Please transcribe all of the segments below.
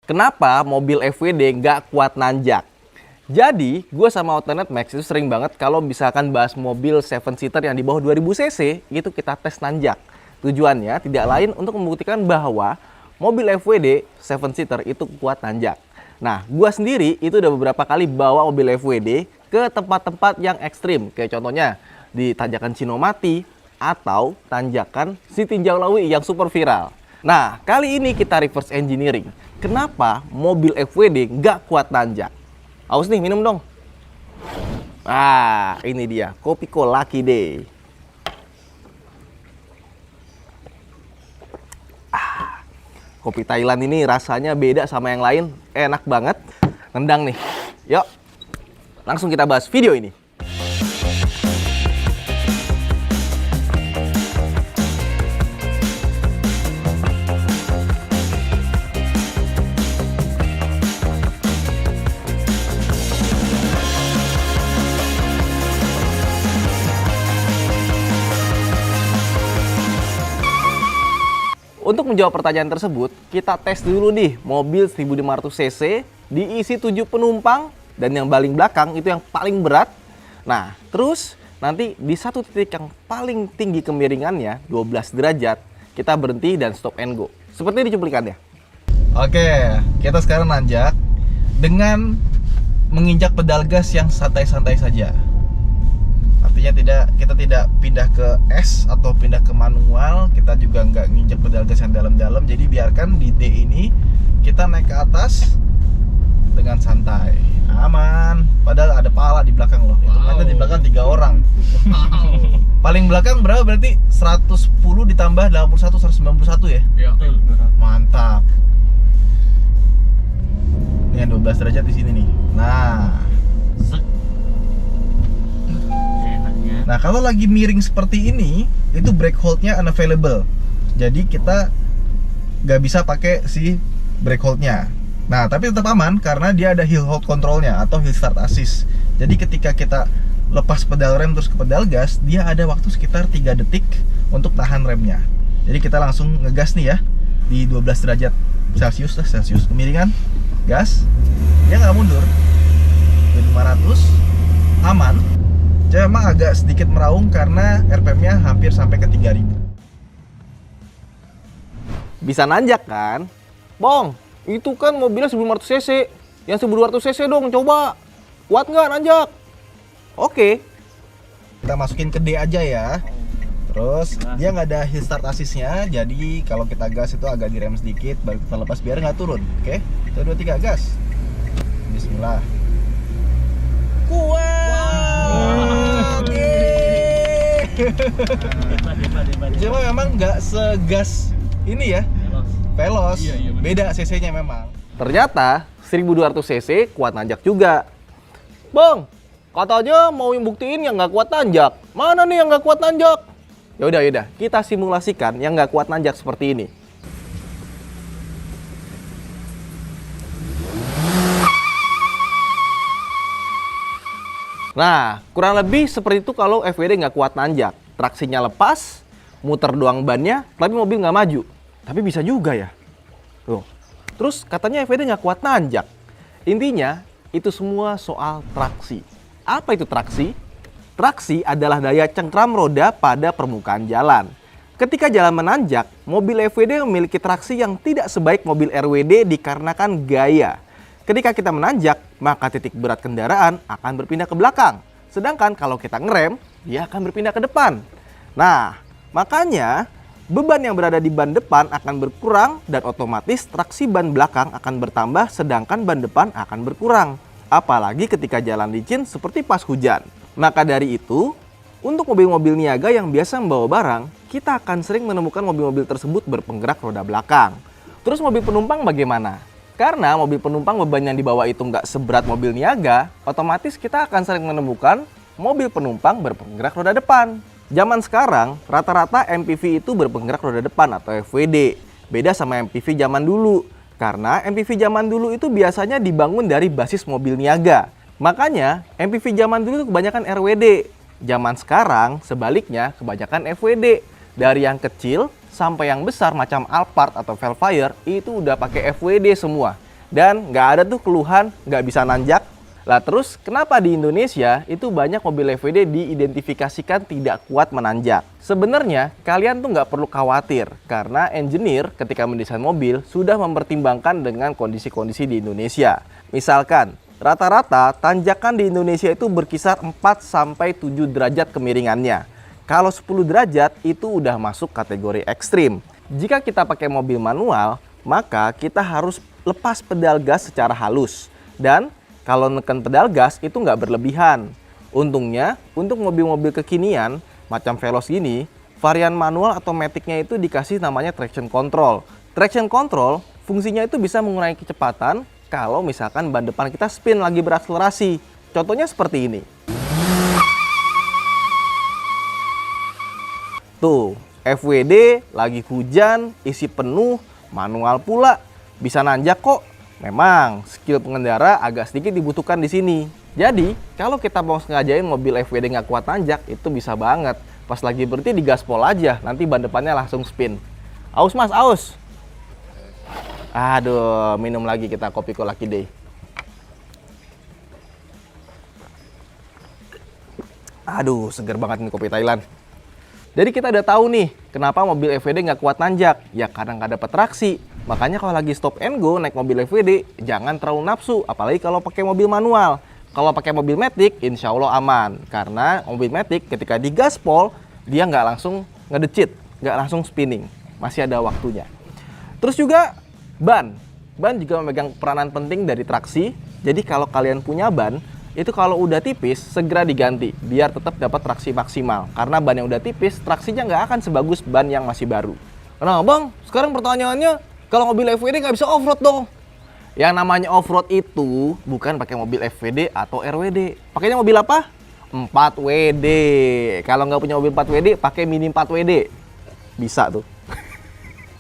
Kenapa mobil FWD nggak kuat nanjak? Jadi, gue sama Outlander Max itu sering banget kalau misalkan bahas mobil 7-seater yang di bawah 2000 cc, itu kita tes nanjak. Tujuannya tidak lain untuk membuktikan bahwa mobil FWD 7-seater itu kuat nanjak. Nah, gue sendiri itu udah beberapa kali bawa mobil FWD ke tempat-tempat yang ekstrim. Kayak contohnya di tanjakan Cinomati atau tanjakan Sitinjau Lawi yang super viral. Nah, kali ini kita reverse engineering. Kenapa mobil FWD nggak kuat nanjak? Aus nih, minum dong. Ah, ini dia, Kopiko Lucky Day. Kopi Thailand ini rasanya beda sama yang lain, enak banget. Nendang nih. Yuk, langsung kita bahas video ini. Untuk menjawab pertanyaan tersebut, kita tes dulu nih mobil 1500 cc diisi 7 penumpang dan yang paling belakang itu yang paling berat. Nah, terus nanti di satu titik yang paling tinggi kemiringannya 12 derajat, kita berhenti dan stop and go. Seperti di cuplikannya. Oke, kita sekarang nanjak dengan menginjak pedal gas yang santai-santai saja. Artinya kita tidak pindah ke S atau pindah ke manual, kita juga nggak nginjak pedal gas yang dalam-dalam. Jadi biarkan di D ini kita naik ke atas dengan santai, aman. Padahal ada pala di belakang loh. Itu ada di belakang 3 orang. Paling belakang berapa berarti? 110 ditambah 81, 191 ya? Iya. Mantap. Ini yang 12 derajat di sini nih. Nah, kalau lagi miring seperti ini, itu brake hold-nya unavailable. Jadi kita nggak bisa pakai si brake hold-nya. Nah, tapi tetap aman karena dia ada hill hold control-nya atau hill start assist. Jadi ketika kita lepas pedal rem terus ke pedal gas, dia ada waktu sekitar 3 detik untuk tahan remnya. Jadi kita langsung ngegas nih ya, di 12 derajat Celcius kemiringan, gas, dia nggak mundur. 500, aman. Cuma emang agak sedikit meraung karena RPM-nya hampir sampai ke 3000. Bisa nanjak kan? Bong, itu kan mobilnya 1500 cc. Yang 1200 cc dong, coba. Kuat nggak nanjak? Oke. Kita masukin ke D aja ya. Terus dia nggak ada hill start assist-nya, jadi kalau kita gas itu agak direm sedikit, baru kita lepas biar nggak turun. Oke, 1, 2, 3 gas. Bismillah. Kuat. Cuma memang nggak segas ini ya, veloz. Beda cc-nya memang. Ternyata 1200 cc kuat nanjak juga. Bang, katanya mau buktiin yang nggak kuat nanjak. Mana nih yang nggak kuat nanjak? Yaudah, kita simulasikan yang nggak kuat nanjak seperti ini. Nah, kurang lebih seperti itu kalau FWD nggak kuat nanjak. Traksinya lepas, muter doang bannya, tapi mobil nggak maju. Tapi bisa juga ya. Tuh. Terus katanya FWD nggak kuat nanjak. Intinya, itu semua soal traksi. Apa itu traksi? Traksi adalah daya cengkram roda pada permukaan jalan. Ketika jalan menanjak, mobil FWD memiliki traksi yang tidak sebaik mobil RWD dikarenakan gaya. Ketika kita menanjak, maka titik berat kendaraan akan berpindah ke belakang. Sedangkan kalau kita ngerem, dia akan berpindah ke depan. Nah, makanya beban yang berada di ban depan akan berkurang dan otomatis traksi ban belakang akan bertambah sedangkan ban depan akan berkurang. Apalagi ketika jalan licin seperti pas hujan. Maka dari itu, untuk mobil-mobil niaga yang biasa membawa barang, kita akan sering menemukan mobil-mobil tersebut berpenggerak roda belakang. Terus mobil penumpang bagaimana? Karena mobil penumpang beban yang dibawa itu nggak seberat mobil niaga, otomatis kita akan sering menemukan mobil penumpang berpenggerak roda depan. Zaman sekarang, rata-rata MPV itu berpenggerak roda depan atau FWD. Beda sama MPV zaman dulu. Karena MPV zaman dulu itu biasanya dibangun dari basis mobil niaga. Makanya, MPV zaman dulu itu kebanyakan RWD. Zaman sekarang, sebaliknya, kebanyakan FWD. Dari yang kecil sampai yang besar macam Alphard atau Velfire itu udah pakai FWD semua. Dan nggak ada tuh keluhan nggak bisa nanjak. Lah terus kenapa di Indonesia itu banyak mobil FWD diidentifikasikan tidak kuat menanjak? Sebenarnya kalian tuh nggak perlu khawatir karena engineer ketika mendesain mobil sudah mempertimbangkan dengan kondisi-kondisi di Indonesia. Misalkan rata-rata tanjakan di Indonesia itu berkisar 4-7 derajat kemiringannya. Kalau 10 derajat itu udah masuk kategori ekstrim. Jika kita pakai mobil manual, maka kita harus lepas pedal gas secara halus. Dan kalau neken pedal gas itu nggak berlebihan. Untungnya, untuk mobil-mobil kekinian, macam Veloz gini, varian manual atau matic-nya itu dikasih namanya traction control. Traction control fungsinya itu bisa mengurangi kecepatan kalau misalkan ban depan kita spin lagi berakselerasi. Contohnya seperti ini. Tuh, FWD lagi hujan, isi penuh, manual pula, bisa nanjak kok. Memang skill pengendara agak sedikit dibutuhkan di sini. Jadi, kalau kita mau sengajain mobil FWD nggak kuat nanjak, itu bisa banget. Pas lagi berhenti digaspol aja, nanti ban depannya langsung spin. Aus mas, aus. Aduh, minum lagi kita kopi Lucky Day. Aduh, seger banget nih kopi Thailand. Jadi kita udah tahu nih, kenapa mobil FWD nggak kuat nanjak. Ya karena nggak dapat traksi. Makanya kalau lagi stop and go naik mobil FWD, jangan terlalu nafsu. Apalagi kalau pakai mobil manual. Kalau pakai mobil matic, insya Allah aman. Karena mobil matic ketika digaspol, dia nggak langsung ngedecit, nggak langsung spinning. Masih ada waktunya. Terus juga ban. Ban juga memegang peranan penting dari traksi. Jadi kalau kalian punya ban, itu kalau udah tipis segera diganti biar tetap dapat traksi maksimal. Karena ban yang udah tipis traksinya nggak akan sebagus ban yang masih baru. Nah bang, sekarang pertanyaannya, kalau mobil FWD nggak bisa off-road dong? Yang namanya off-road itu bukan pakai mobil FWD atau RWD. Pakainya mobil apa? 4WD. Kalau nggak punya mobil 4WD, pakai Mini 4WD. Bisa tuh.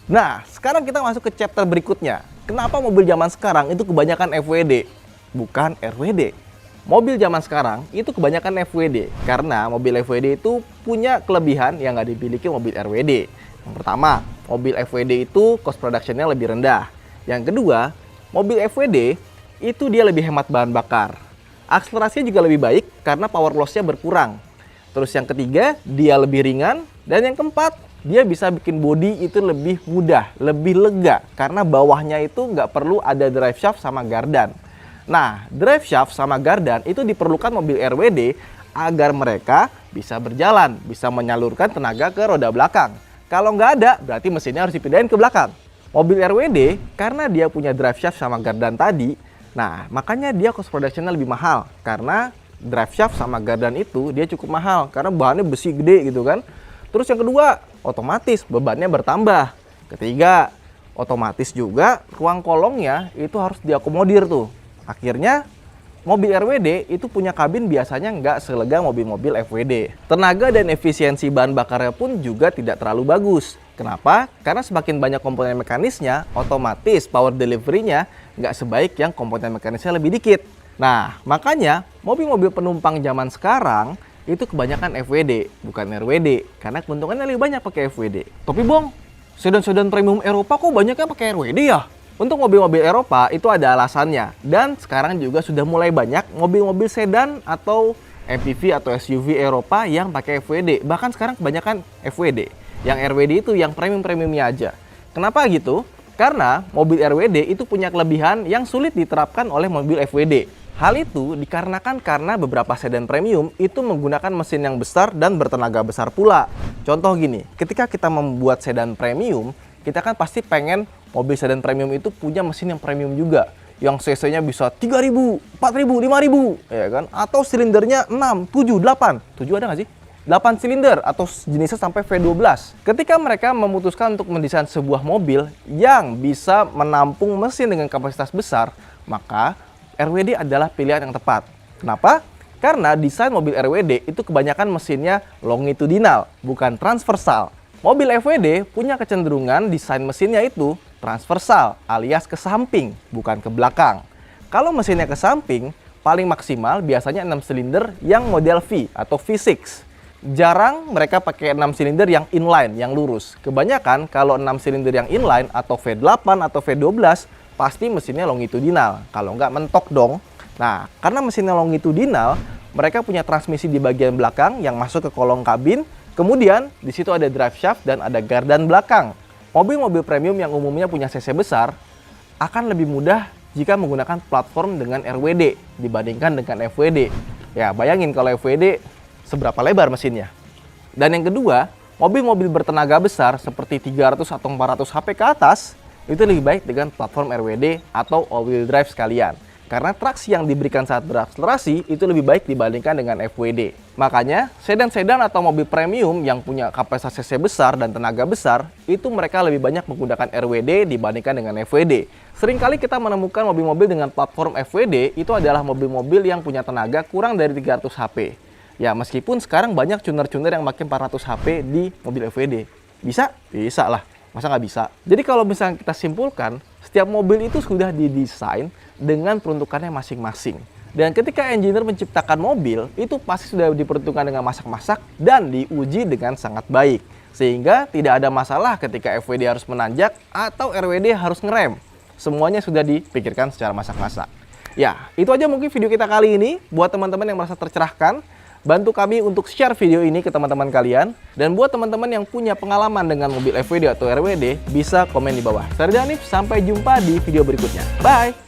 Nah, sekarang kita masuk ke chapter berikutnya. Kenapa mobil zaman sekarang itu kebanyakan FWD, bukan RWD? Mobil zaman sekarang itu kebanyakan FWD karena mobil FWD itu punya kelebihan yang nggak dimiliki mobil RWD. Yang pertama, mobil FWD itu cost production-nya lebih rendah. Yang kedua, mobil FWD itu dia lebih hemat bahan bakar. Akselerasinya juga lebih baik karena power loss-nya berkurang. Terus yang ketiga, dia lebih ringan. Dan yang keempat, dia bisa bikin bodi itu lebih mudah, lebih lega. Karena bawahnya itu nggak perlu ada drive shaft sama gardan. Nah, drive shaft sama gardan itu diperlukan mobil RWD agar mereka bisa berjalan, bisa menyalurkan tenaga ke roda belakang. Kalau nggak ada, berarti mesinnya harus dipindahin ke belakang. Mobil RWD, karena dia punya drive shaft sama gardan tadi, nah makanya dia cost production-nya lebih mahal. Karena drive shaft sama gardan itu dia cukup mahal, karena bahannya besi gede gitu kan. Terus yang kedua, otomatis bebannya bertambah. Ketiga, otomatis juga ruang kolongnya itu harus diakomodir tuh. Akhirnya mobil RWD itu punya kabin biasanya nggak selega mobil-mobil FWD. Tenaga dan efisiensi bahan bakarnya pun juga tidak terlalu bagus. Kenapa? Karena semakin banyak komponen mekanisnya, otomatis power delivery-nya nggak sebaik yang komponen mekanisnya lebih dikit. Nah, makanya mobil-mobil penumpang zaman sekarang itu kebanyakan FWD, bukan RWD. Karena keuntungannya lebih banyak pakai FWD. Tapi bang, sedan-sedan premium Eropa kok banyaknya pakai RWD ya? Untuk mobil-mobil Eropa itu ada alasannya. Dan sekarang juga sudah mulai banyak mobil-mobil sedan atau MPV atau SUV Eropa yang pakai FWD. Bahkan sekarang kebanyakan FWD. Yang RWD itu yang premium-premiumnya aja. Kenapa gitu? Karena mobil RWD itu punya kelebihan yang sulit diterapkan oleh mobil FWD. Hal itu dikarenakan karena beberapa sedan premium itu menggunakan mesin yang besar dan bertenaga besar pula. Contoh gini, ketika kita membuat sedan premium, kita kan pasti pengen mobil sedan premium itu punya mesin yang premium juga. Yang cc-nya bisa 3.000, 4.000, 5.000, ya kan? Atau silindernya 6, 7, 8. 7 ada nggak sih? 8 silinder atau jenisnya sampai V12. Ketika mereka memutuskan untuk mendesain sebuah mobil yang bisa menampung mesin dengan kapasitas besar, maka RWD adalah pilihan yang tepat. Kenapa? Karena desain mobil RWD itu kebanyakan mesinnya longitudinal, bukan transversal. Mobil FWD punya kecenderungan desain mesinnya itu transversal alias ke samping, bukan ke belakang. Kalau mesinnya ke samping, paling maksimal biasanya 6 silinder yang model V atau V6. Jarang mereka pakai 6 silinder yang inline, yang lurus. Kebanyakan kalau 6 silinder yang inline atau V8 atau V12, pasti mesinnya longitudinal. Kalau nggak mentok dong. Nah, karena mesinnya longitudinal, mereka punya transmisi di bagian belakang yang masuk ke kolong kabin. Kemudian, di situ ada drive shaft dan ada gardan belakang. Mobil-mobil premium yang umumnya punya cc besar akan lebih mudah jika menggunakan platform dengan RWD dibandingkan dengan FWD. Ya, bayangin kalau FWD seberapa lebar mesinnya. Dan yang kedua, mobil-mobil bertenaga besar seperti 300 atau 400 HP ke atas itu lebih baik dengan platform RWD atau all-wheel drive sekalian. Karena traksi yang diberikan saat berakselerasi itu lebih baik dibandingkan dengan FWD. Makanya, sedan-sedan atau mobil premium yang punya kapasitas cc besar dan tenaga besar, itu mereka lebih banyak menggunakan RWD dibandingkan dengan FWD. Seringkali kita menemukan mobil-mobil dengan platform FWD itu adalah mobil-mobil yang punya tenaga kurang dari 300 HP. Ya, meskipun sekarang banyak tuner-tuner yang pakai 400 HP di mobil FWD. Bisa? Bisa lah. Masa nggak bisa? Jadi kalau misalnya kita simpulkan, setiap mobil itu sudah didesain dengan peruntukannya masing-masing. Dan ketika engineer menciptakan mobil, itu pasti sudah diperuntukkan dengan masak-masak dan diuji dengan sangat baik. Sehingga tidak ada masalah ketika FWD harus menanjak atau RWD harus ngerem. Semuanya sudah dipikirkan secara masak-masak. Ya, itu aja mungkin video kita kali ini. Buat teman-teman yang merasa tercerahkan, bantu kami untuk share video ini ke teman-teman kalian. Dan buat teman-teman yang punya pengalaman dengan mobil FWD atau RWD, bisa komen di bawah. Saya Hanif, sampai jumpa di video berikutnya. Bye!